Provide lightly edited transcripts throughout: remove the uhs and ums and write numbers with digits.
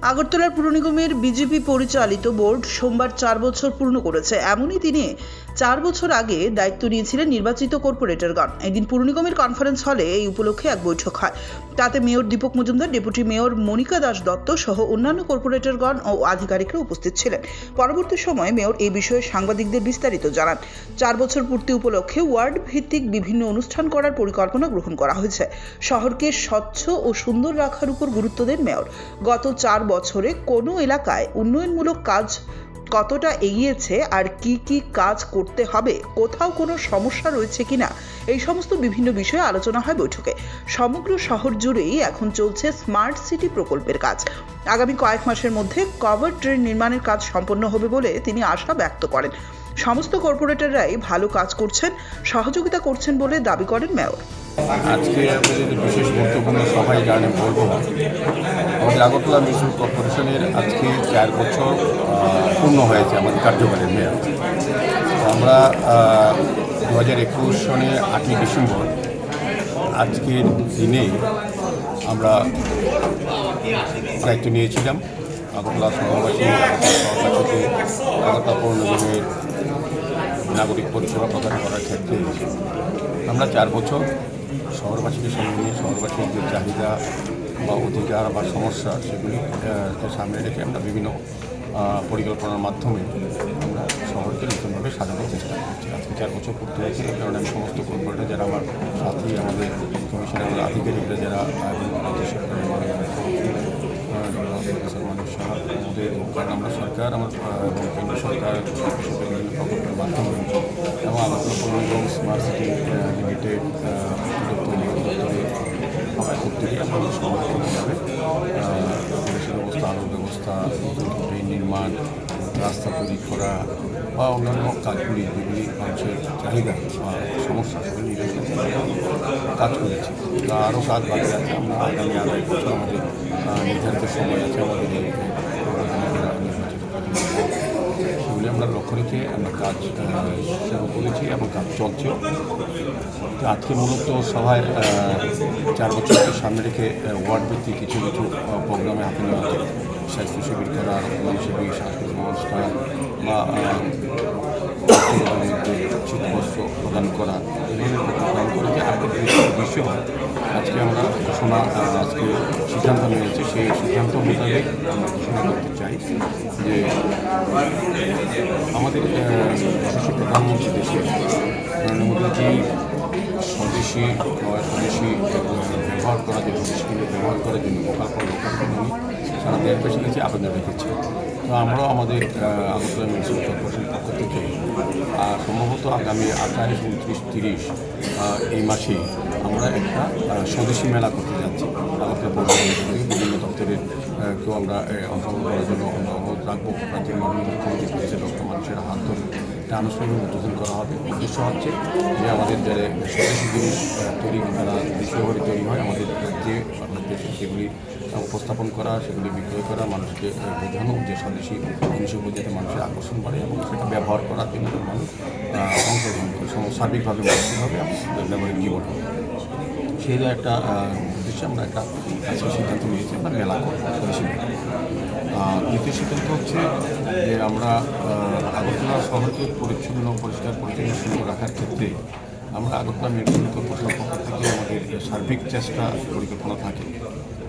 আগরতলার পুর নিগমের বিজেপি পরিচালিত বোর্ড সোমবার 4 বছর পূর্ণ করেছে। এমনই দিনে 4 বছর আগে দায়িত্ব নিয়েছিলেন নির্বাচিত কর্পোরেটরগণ। এদিন পুর নিগমের কনফারেন্স হলে এই উপলক্ষে এক বৈঠক হয়। তাতে mayor Dipak Majumdar, deputy mayor Monika Das Dutta সহ অন্যান্য কর্পোরেটরগণ ও আধিকারিকরা উপস্থিত ছিলেন। পরবর্তী সময়ে মেয়র এই বিষয়ে সাংবাদিকদের বিস্তারিত জানান। 4 বছর পূর্তি উপলক্ষে ওয়ার্ড ভিত্তিক বিভিন্ন অনুষ্ঠান করার পরিকল্পনা গ্রহণ করা হয়েছে। শহরকে স্বচ্ছ ও সুন্দর রাখার উপর গুরুত্ব দেন মেয়র। গত 4 বছরে কোনো এলাকায় উন্নয়নমূলক কাজ কতটা এগিয়েছে আর কি কাজ করতে হবে, কোথাও কোনো সমস্যা রয়েছে কিনা, এই সমস্ত বিভিন্ন বিষয়ে আলোচনা হয় বৈঠকে। সমগ্র শহর জুড়েই এখন চলছে স্মার্ট সিটি প্রকল্পের কাজ। আগামী কয়েক মাসের মধ্যে কভার ড্রেন নির্মাণের কাজ সম্পন্ন হবে বলে তিনি আশা ব্যক্ত করেন। সমস্ত কর্পোরেটররাই ভালো কাজ করছেন, সহযোগিতা করছেন বলে দাবি করেন মেয়র। আজকে আমাদের বিশেষ গুরুত্বপূর্ণ সভায় জানে বলব, আমাদের আগরতলা মিউনিসিপাল কর্পোরেশনের আজকে 4 বছর পূর্ণ হয়েছে আমাদের কার্যকালের মেয়াদ। আমরা 2021 সনে 8ই ডিসেম্বর আজকের দিনে আমরা দায়িত্ব নিয়েছিলাম আগরতলা শহরবাসী, আগরতলা পৌর নিগমের নাগরিক পরিষেবা প্রদান করার ক্ষেত্রে আমরা 4 বছর শহরবাসীকে সঙ্গে নিয়ে শহরবাসীর যে চাহিদা বা অধিকার বা সমস্যা সেগুলি সামনে রেখে আমরা বিভিন্ন পরিকল্পনার মাধ্যমে আমরা শহরকে নতুনভাবে সাজানোর চেষ্টা করছি। আজকে 4 বছর পূর্তি হয়েছে, এই কারণে আমি সমস্ত কর্পোরেটর যারা আমার সাথী, আমাদের কমিশনারের আধিকারিকরা যারা রাজ্য সরকারের মানুষ আমাদের, কারণ আমরা সরকার এবং কেন্দ্র সরকার বিভিন্ন প্রকল্পের মাধ্যমে এবং আগরতলা পৌর নিগম স্মার্ট সিটি লিমিটেড সবাই করতে গিয়ে আমাদের শহরকে কীভাবে পরিষেবা ব্যবস্থা, আলোর ব্যবস্থা, ড্রেন নির্মাণ, রাস্তা তৈরি করা বা অন্যান্য কাজগুলি যেগুলি মানুষের চাহিদা বা সমস্যা সেগুলি নিরসনে কাজ করেছি। আরও কাজ বাকি আছে। আমরা আগামী আড়াই বছর আমাদের নির্ধারিত সময় আছে আমাদের এই নির্বাচিত সেগুলি আমরা লক্ষ্য রেখে আমরা কাজ শুরু করেছি এবং কাজ চলছেও। তো আজকে মূলত সভায় 4 বছরকে সামনে রেখে ওয়ার্ড ভিত্তিক কিছু প্রোগ্রামে হাতে নেওয়া হচ্ছে। স্বাস্থ্য শিবির করা, রক্তদান শিবির, সাংস্কৃতিক অনুষ্ঠান বা শীতবস্ত্র প্রদান করা, এভাবে প্রদান করে যে আজকের বিষয় আজকে আমরা ঘোষণা আজকে সিদ্ধান্ত নিয়েছি। সেই সিদ্ধান্ত মোতাবেক আমরা ঘোষণা করতে চাই যে আমাদের যশস্বী প্রধানমন্ত্রী দেশে নরেন্দ্র মোদীজি স্বদেশি ব্যবহার করার জন্য, স্কিমে ব্যবহার করার জন্য লোকাল উনি সারা দেশবাসীর কাছে আবেদন রেখেছে। তো আমরাও আমাদের আগরতলা মিউনিসিপাল কর্পোরেশনের পক্ষ থেকে সম্ভবত আগামী 28, 29, 30 এই মাসে আমরা একটা স্বদেশি মেলা করতে যাচ্ছি। আগরতলা পৌর নিগম থেকে বিভিন্ন দপ্তরের কেউ আমরা অংশগ্রহণ করার জন্য অনুরোধ রাখবো। রাজ্যের মাননীয় মুখ্যমন্ত্রী করেছে ডক্টর মানুষের হাত ধরে এটা আনুষ্ঠানিক উদ্বোধন করা হবে। উদ্দেশ্য হচ্ছে যে আমাদের যারা স্বদেশি জিনিস তৈরি যারা দেশীয়ভাবে তৈরি হয় আমাদের রাজ্যে দেশে সেগুলি উপস্থাপন করা, সেগুলি বিক্রয় করা, মানুষকে বোঝানো যে স্বদেশি জিনিসের উপর যাতে মানুষের আকর্ষণ বাড়ে এবং সেটা ব্যবহার করার জন্য মানুষ অংশগ্রহণ করে সার্বিকভাবে মানসিকভাবে ব্যবহারিক জীবনে সেই একটা উদ্দেশ্যে আমরা একটা আজকে সিদ্ধান্ত নিয়েছি আমরা মেলা করব, স্বদেশি মেলা। দ্বিতীয় সিদ্ধান্ত হচ্ছে যে আমরা আগরতলা শহরকে পরিচ্ছন্ন, পরিষ্কার পরিচ্ছন্ন সুন্দর রাখার ক্ষেত্রে আমরা আগরতলা মিউনিসিপাল কর্পোরেশনের পক্ষ থেকে আমাদের সার্বিক চেষ্টা পরিকল্পনা থাকে,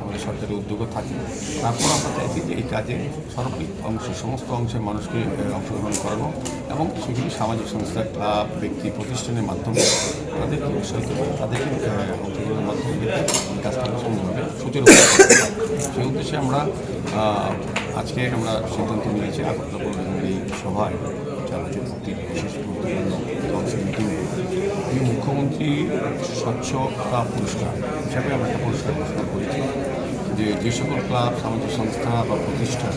আমাদের সরকারি উদ্যোগও থাকে। তারপর আমরা চাইছি যে এই কাজে সার্বিক অংশে সমস্ত অংশে মানুষকে অংশগ্রহণ করানো এবং সেগুলি সামাজিক সংস্থা, ক্লাব, ব্যক্তি, প্রতিষ্ঠানের মাধ্যমে তাদেরকে উৎসাহিত করে তাদেরকে অংশগ্রহণের মাধ্যমে এই কাজটা সুন্দরভাবে সুচারু সেই উদ্দেশ্যে আমরা আজকে আমরা সিদ্ধান্ত নিয়েছি আগরতলা পৌর নিগমের এই সভায় 4 বছর পূর্তির বিশেষ গুরুত্বপূর্ণ কাউন্সিল মিটিং এই মুখ্যমন্ত্রী স্বচ্ছ ক্লাব পুরস্কার হিসাবে আমরা একটা পুরস্কার ঘোষণা করেছি যে সকল ক্লাব, সামাজিক সংস্থা বা প্রতিষ্ঠান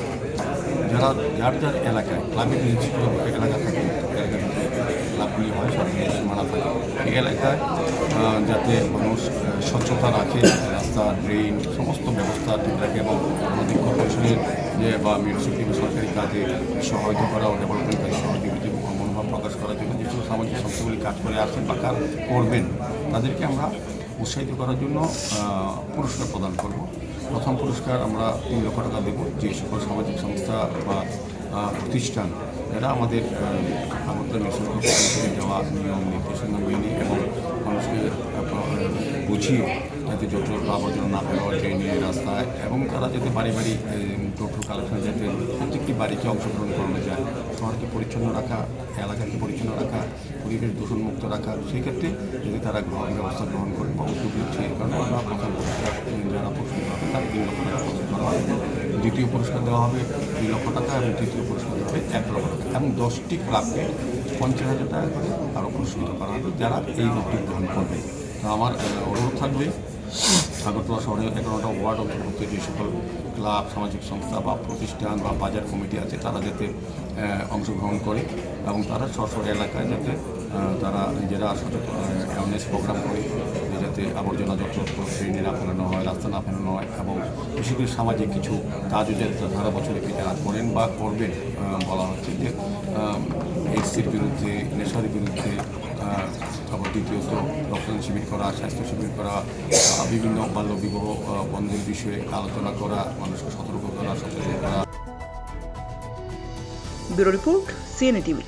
যারা যার এলাকায় ক্লাবের নির্দিষ্ট এলাকা থাকে, এলাকার ক্লাবগুলি হয় সরকারি মানা থাকে, এই এলাকায় যাতে মানুষ স্বচ্ছতা রাখে, রাস্তা, ড্রেন সমস্ত ব্যবস্থা ঠিক রাখে এবং আমাদের কর্পোরেশনের যে বা মিউনিসিপ্যালিটি সরকারি কাজে সহায়তা করা ও ডেভেলপমেন্ট কাজে সহযোগিতা মনোভাব প্রকাশ করার জন্য যেসব সামাজিক সংস্থাগুলি কাজ করে আসছেন বা কাজ করবেন তাদেরকে আমরা উৎসাহিত করার জন্য পুরস্কার প্রদান করব। প্রথম পুরস্কার আমরা 3 লক্ষ টাকা দেব, যে সকল সামাজিক সংস্থা বা প্রতিষ্ঠান এরা আমাদের আগরতলা মিউনিসিপাল কর্পোরেশন দেওয়া নিয়ম নির্দেশনা মেনে এবং মানুষকে বুঝিয়ে যাতে যত আবর্জনা না ফেলা ট্রেনে রাস্তায় এবং তারা যাতে বাড়ি বাড়ি টোটো কালেকশন যাতে প্রত্যেকটি বাড়িতে অংশগ্রহণ করানো যায়, শহরকে পরিচ্ছন্ন রাখা, এলাকাকে পরিচ্ছন্ন রাখা, পরিবেশ দূষণমুক্ত রাখা, সেই ক্ষেত্রে যদি তারা ব্যবস্থা গ্রহণ করে বা উদ্যোগ নিচ্ছে, এই কারণে আমরা প্রথম পুরস্কার যারা পুরস্কৃত হবে তার 3 লক্ষ টাকা প্রদান করা হবে। দ্বিতীয় পুরস্কার দেওয়া হবে 2 লক্ষ টাকা এবং তৃতীয় পুরস্কার দেওয়া হবে 1 লক্ষ টাকা এবং 10টি ক্লাবকে 50,000 টাকা করে আরও পুরস্কৃত করা হবে যারা এই উদ্যোগ গ্রহণ করবে। তো আমার অনুরোধ থাকবে আগরতলা শহরে 11টা ওয়ার্ড অন্তর্ভুক্ত যে সকল ক্লাব, সামাজিক সংস্থা বা প্রতিষ্ঠান বা বাজার কমিটি আছে তারা যাতে অংশগ্রহণ করে এবং তারা স্ব এলাকায় যাতে তারা নিজেরা সচেতন অ্যাওয়ারনেস প্রোগ্রাম করে যাতে আবর্জনা যত্রত্র ট্রেনে না ফেলানো হয়, রাস্তা না ফেলানো হয় এবং বিশেষ করে সামাজিক কিছু কাজও যাতে সারা বছরে যারা করেন বা করবেন। বলা হচ্ছে যে এইডসের বিরুদ্ধে, নেশার বিরুদ্ধে, তারপর দ্বিতীয়ত রক্তদান শিবির করা, স্বাস্থ্য শিবির করা, বিভিন্ন বাল্যবিবাহ বন্ধের বিষয়ে আলোচনা করা, মানুষকে সতর্ক করা, সচেতন করা। Bureau report, CNA TV.